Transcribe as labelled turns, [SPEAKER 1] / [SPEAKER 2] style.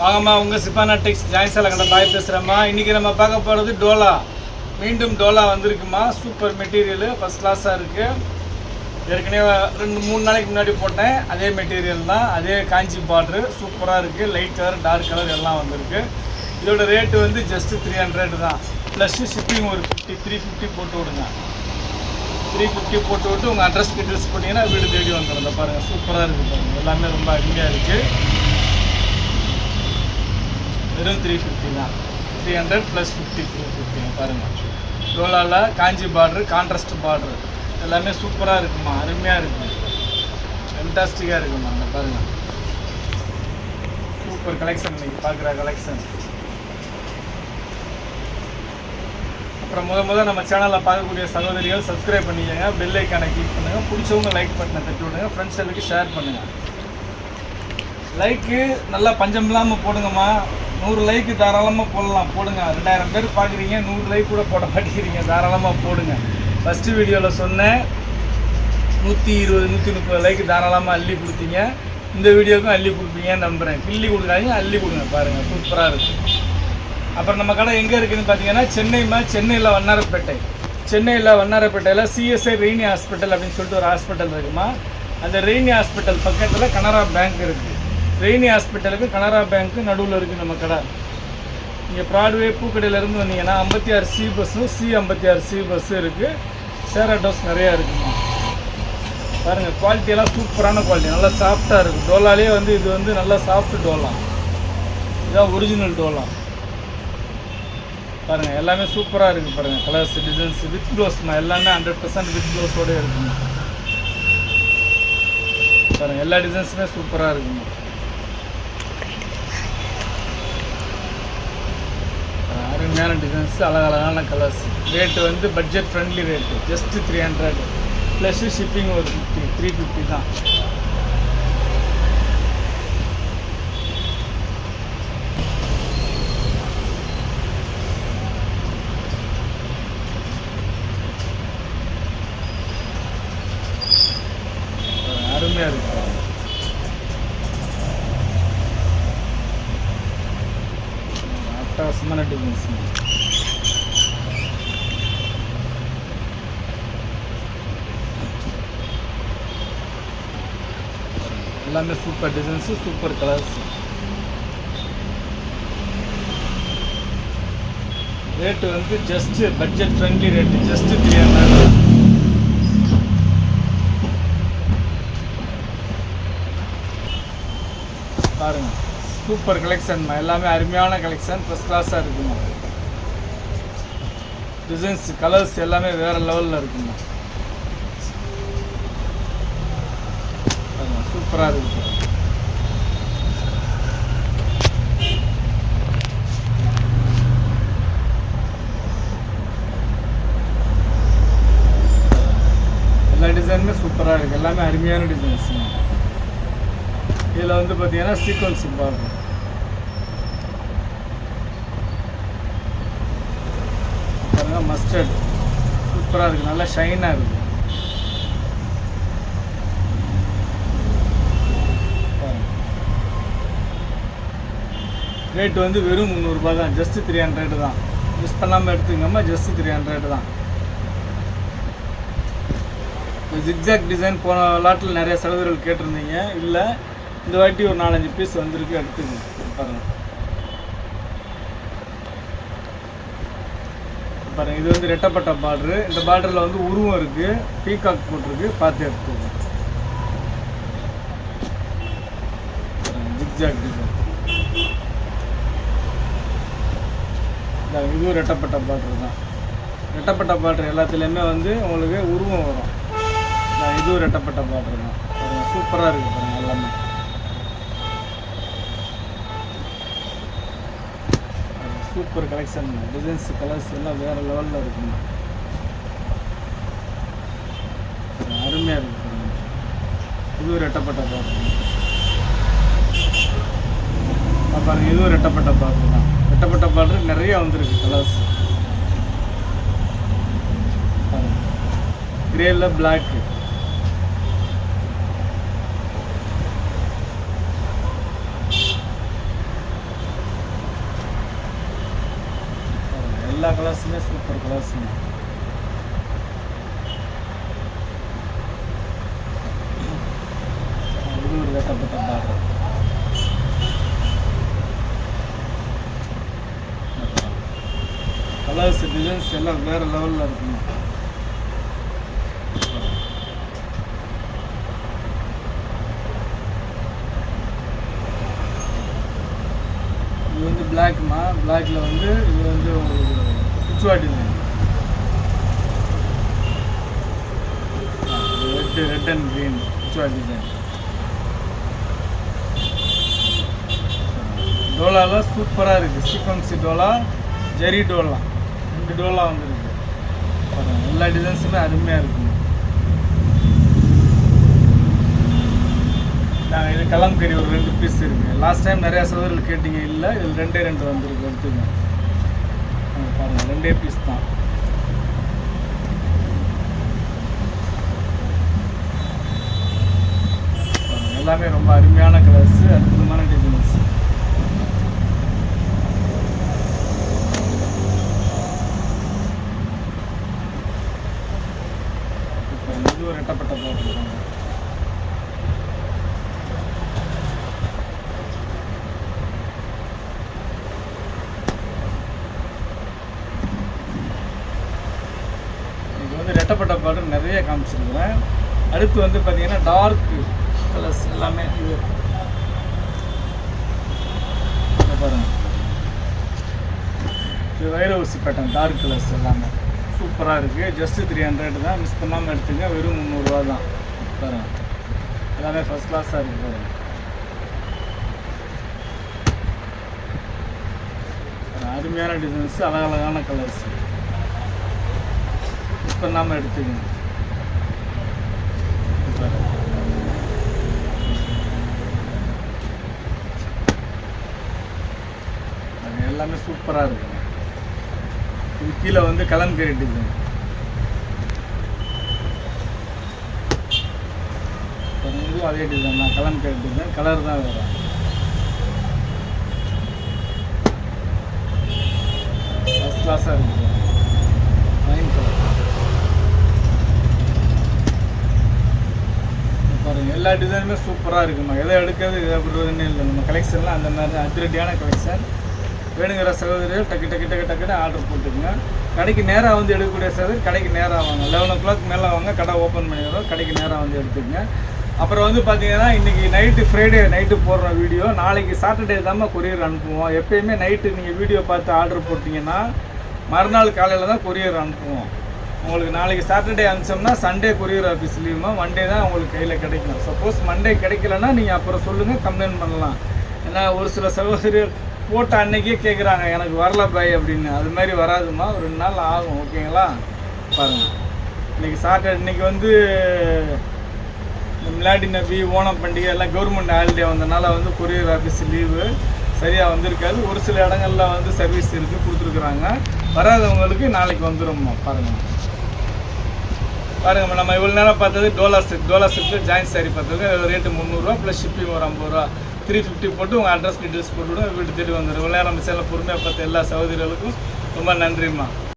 [SPEAKER 1] வாங்கம்மா உங்கள் சிப்பானா டெக்ஸ் ஜாயின்ஸால கடை பாய் பேசுகிறேம்மா. இன்றைக்கி நம்ம பார்க்க போகிறது டோலா. மீண்டும் டோலா வந்திருக்குமா. சூப்பர் மெட்டீரியலு, ஃபஸ்ட் கிளாஸாக இருக்குது. ஏற்கனவே 2-3 நாளைக்கு முன்னாடி போட்டேன். அதே மெட்டீரியல் தான், அதே காஞ்சி பார்ட்ரு சூப்பராக இருக்குது. லைட் கலர், டார்க் கலர் எல்லாம் வந்திருக்கு. இதோட ரேட்டு வந்து ஜஸ்ட்டு 300 தான். ப்ளஸ்ஸு ஷிப்பிங் ஒரு 350 போட்டு விடுங்க. 350 போட்டு விட்டு உங்கள் அட்ரஸ் டீட்டெயில்ஸ் போட்டிங்கன்னா வீடு தேடி வந்துடும். இந்த பாருங்கள், சூப்பராக இருக்குது பாருங்கள். எல்லாமே ரொம்ப அருமையாக இருக்குது. வெறும் 350 தான். 300 + 50 350 பாருங்கள். டோலாவில் காஞ்சி பார்ட்ரு, கான்ட்ராஸ்ட் பார்ட்ரு எல்லாமே சூப்பராக இருக்குமா, அருமையாக இருக்குது, ஃபென்டாஸ்டிக்காக இருக்குமா. அந்த பாருங்கள், சூப்பர் கலெக்ஷன் இன்றைக்கி பார்க்குற கலெக்ஷன். அப்புறம் முதல் நம்ம சேனலில் பார்க்கக்கூடிய சகோதரிகள் சப்ஸ்கிரைப் பண்ணிக்கோங்க, பெல் ஐக்கானை கிளிக் பண்ணுங்கள், பிடிச்சவங்க லைக் பட்டனை தட்டி விடுங்க, ஃப்ரெண்ட்ஸ் எல்லாம் ஷேர் பண்ணுங்கள். லைக்கு நல்லா பஞ்சம் இல்லாமல் போடுங்கம்மா. 100 லைக்கு தாராளமாக போடலாம், போடுங்க. 2000 பேர் பார்க்குறீங்க, 100 லைக் கூட போட மாட்டேங்கிறீங்க, தாராளமாக போடுங்க. ஃபஸ்ட்டு வீடியோவில் சொன்னேன் 120-130 லைக்கு தாராளமாக அள்ளி கொடுத்தீங்க. இந்த வீடியோவுக்கும் அள்ளி கொடுப்பீங்கன்னு நம்புகிறேன். கிள்ளி கொடுக்காதீங்க, அள்ளி கொடுங்க. பாருங்கள், சூப்பராக இருக்குது. அப்புறம் நம்ம கடை எங்கே இருக்குதுன்னு பார்த்தீங்கன்னா சென்னையில் வண்ணாரப்பேட்டை. சென்னையில் வண்ணாரப்பேட்டையில் சிஎஸ்ஐ ரெய்னி ஹாஸ்பிட்டல் அப்படின்னு சொல்லிட்டு ஒரு ஹாஸ்பிட்டல் இருக்குமா. அந்த ரெய்னி ஹாஸ்பிட்டல் பக்கத்தில் கனரா பேங்க் இருக்குது. ரெய்னி ஹாஸ்பிட்டலுக்கு கனரா பேங்க்கு நடுவில் இருக்குது நம்ம கடை. இங்கே ப்ராட்வே பூக்கடையிலேருந்து வந்தீங்கன்னா 56C பஸ்ஸும் C56C பஸ்ஸும் இருக்குது. ஷேர் ஆட்டோஸ் நிறையா இருக்குமா. பாருங்கள், குவாலிட்டியெல்லாம் சூப்பரான குவாலிட்டி, நல்லா சாஃப்டாக இருக்குது. டோலாலே வந்து இது வந்து நல்லா சாஃப்ட் டோலா. இதுதான் ஒரிஜினல் டோலா. பாருங்கள், எல்லாமே சூப்பராக இருக்குது. பாருங்கள், கலர்ஸ், டிசைன்ஸ், வித் க்ளோஸ்மா எல்லாமே 100% வித் க்ளோஸோடு இருக்குமா. பாருங்கள், எல்லா டிசைன்ஸுமே சூப்பராக இருக்குமா. அருமையான டிசைன்ஸ், அழகழகான கலர்ஸ். ரேட்டு வந்து budget friendly rate, just 300 plus shipping ஒரு 350 தான். அருமையாக இருக்கு. அட்டகாசமான டிசைன்ஸ். எல்லாமே super designs, super colours. Rate வந்து ஜஸ்ட்டு பட்ஜெட் ஃப்ரெண்ட்லி ரேட்டு, ஜஸ்ட்டு 300. பாருங்கள், சூப்பர் கலெக்ஷன்மா. எல்லாமே அருமையான கலெக்ஷன், ஃபஸ்ட் கிளாஸாக இருக்குமா. டிசைன்ஸ், கலர்ஸ் எல்லாமே வேறு லெவலில் இருக்குமா. சூப்பராக இருக்குது. எல்லா டிசைனுமே சூப்பராக இருக்குது, எல்லாமே அருமையான டிசைன்ஸ். இதில் வந்து பார்த்தீங்கன்னா சீக்வன்ஸ் பார்க்கும். பாருங்கள், மஸ்டர்ட் சூப்பராக இருக்குது, நல்லா ஷைனாக இருக்குது. ரேட்டு வந்து வெறும் 300 ரூபா தான், ஜஸ்ட்டு 300 தான். மிஸ் பண்ணாமல் எடுத்துக்கோங்கம்மா, ஜஸ்ட்டு 300 தான். ஜிக்ஜாக் டிசைன் போன லாட்டில் நிறைய சகோதரர்கள் கேட்டிருந்தீங்க. இல்லை, இந்த வாட்டி ஒரு 4-5 பீஸ் வந்திருக்கு, எடுத்துக்கோங்க. பாருங்கள் பாருங்கள், இது வந்து ரெட்டப்பட்ட பார்டரு. இந்த பார்டரில் வந்து உருவம் இருக்குது, பீகாக் போட்டிருக்கு, பார்த்து எடுத்துக்கோங்க. Zigzag design. இதுவும் ரெட்டப்பட்ட பார்டர் தான். ரெட்டப்பட்ட பார்டர் எல்லாத்துலேயுமே வந்து உங்களுக்கு உருவம் வரும். இதுவும் ரெட்டப்பட்ட பார்டர் தான். சூப்பராக இருக்குது பாருங்கள், எல்லாமே சூப்பர் கலெக்ஷன். டிசைன்ஸ், கலர்ஸ் எல்லாம் வேறு லெவலில் இருக்குங்க, அருமையாக இருக்குது. இதுவும் ரெட்டப்பட்ட பார்டர் பாருங்கள், இதுவும் ரெட்டப்பட்ட பார்டர் தான். ரெட்டப்பட்ட பார்டர் நிறைய வந்துருக்கு கலர்ஸ். கிரேல பிளாக்கு, எல்லா கலர்ஸுமே சூப்பர் கலர்ஸுங்க. இது ஒரு வெட்டப்பட்ட பார்டர். கலர்ஸ் டிசைன்ஸ் எல்லாம் வேறு லெவலில் இருக்குங்க. இது வந்து பிளாக்மா, பிளாக்கில் வந்து இது வந்து ஒரு குச்சுவா டிசைன். ரெட் அண்ட் க்ரீன் குச்சுவா டிசைன். டோலாவில் சூப்பராக இருக்குது. சீக்வன்சி டோலா, ஜெரி டோலா, 2 டோலா வந்துருக்கு. எல்லா டிசைன்ஸுமே அருமையாக இருக்குங்க. நாங்கள் இது கலம்கரி ஒரு 2 பீஸ் இருக்குது. லாஸ்ட் டைம் நிறையா சகோதரர்கள் கேட்டிங்க, இல்லை இதில் 2 வந்துருக்கு, எடுத்துங்க. பாருங்கள் 2 பீஸ் தான். எல்லாமே ரொம்ப அருமையான கலர்ஸு, அற்புதமான டிசைன்ஸ். இது ஒரு ரெட்டப்பட்ட போட்டுருக்காங்க. இது வந்து ரெட்டப்பட்ட பாட்டு நிறைய காமிச்சிருக்கிறேன். அடுத்து வந்து பார்த்தீங்கன்னா டார்க் கலர்ஸ் எல்லாமே. இது பாருங்க, இது வைர ஊசி பேட்டர்ன் டார்க் கலர்ஸ் எல்லாமே சூப்பராக இருக்குது. ஜஸ்ட்டு 300 தான், மிஸ் பண்ணாமல் எடுத்துங்க. வெறும் 300 ரூபா தான். பாருங்க எல்லாமே ஃபஸ்ட் கிளாஸாக இருக்குது. பாருங்க அருமையான டிசைன்ஸ், அழகழகான கலர்ஸ். மிஸ் பண்ணாமல் எடுத்துக்கங்க. எல்லாமே சூப்பராக இருக்குங்க. இது கீழே வந்து கலம்கரி டிசைன். இதுவும் அதே டிசைன் தான், கலம்கரி டிசைன். கலர் தான் வேறு. ஃபஸ்ட் கிளாஸாக இருக்குது. லைன் கலர் பாருங்கள். எல்லா டிசைனுமே சூப்பராக இருக்குமா. எதை எடுக்கிறது எதை விடுறதுன்னு இல்லை. நம்ம கலெக்ஷன்லாம் அந்த மாதிரி அதிரடியான கலெக்ஷன். வேணுங்கிற சகோதரிகள் டக்கு ஆர்டர் போட்டுக்கோங்க. கடைக்கு நேராக வந்து எடுக்கக்கூடிய சகோதரி கடைக்கு நேராக வாங்க. 11 o'clock மேலே வாங்க, கடை ஓப்பன் பண்ணிடுறோம். கடைக்கு நேராக வந்து எடுத்துக்கங்க. அப்புறம் வந்து பார்த்தீங்கன்னா இன்றைக்கி நைட்டு ஃப்ரைடே நைட்டு போடுற வீடியோ, நாளைக்கு சாட்டர்டே தான் கொரியர் அனுப்புவோம். எப்போயுமே நைட்டு நீங்கள் வீடியோ பார்த்து ஆர்டர் போட்டிங்கன்னா மறுநாள் காலையில் தான் கொரியர் அனுப்புவோம். உங்களுக்கு நாளைக்கு சாட்டர்டே அனுப்பிச்சோம்னா சண்டே கொரியர் ஆஃபீஸ் லீவுமா, மண்டே தான் உங்களுக்கு கையில் கிடைக்கும். சப்போஸ் மண்டே கிடைக்கலன்னா நீங்கள் அப்புறம் சொல்லுங்கள், கம்ப்ளைண்ட் பண்ணலாம். ஏன்னா ஒரு சில சகோதரிகள் போட்ட அன்னைக்கே கேட்குறாங்க, எனக்கு வரல பாய் அப்படின்னு. அது மாதிரி வராதுமா, ஒரு 2 நாள் ஆகும். ஓகேங்களா? பாருங்கள், இன்றைக்கி வந்து மிலாடி நபி, ஓணம் பண்டிகை எல்லாம் கவர்மெண்ட் ஹாலிடே வந்தனால வந்து கொரியர் ஆஃபீஸ் லீவு சரியாக வந்திருக்காது. ஒரு சில இடங்களில் வந்து சர்வீஸ் இருக்குது, கொடுத்துருக்குறாங்க. வராதவங்களுக்கு நாளைக்கு வந்துடும்மா. பாருங்கள் நம்ம இவ்வளோ நேரம் பார்த்தது டோலா செட்டு ஜாயின்ட் சாரி பார்த்தது. ரேட்டு 300 ரூபா ப்ளஸ் ஷிப்பிங் ஒரு 50 ரூபா. 350 போட்டு உங்கள் அட்ரஸ் டீட்டெயில்ஸ் போட்டுவிடும், வீட்டு தேடி வந்துடும். இவ்வளோ நேரம் நம்ம சேனல் பொறுமையாக பார்த்த எல்லா சகோதரிகளுக்கும் ரொம்ப நன்றிம்மா.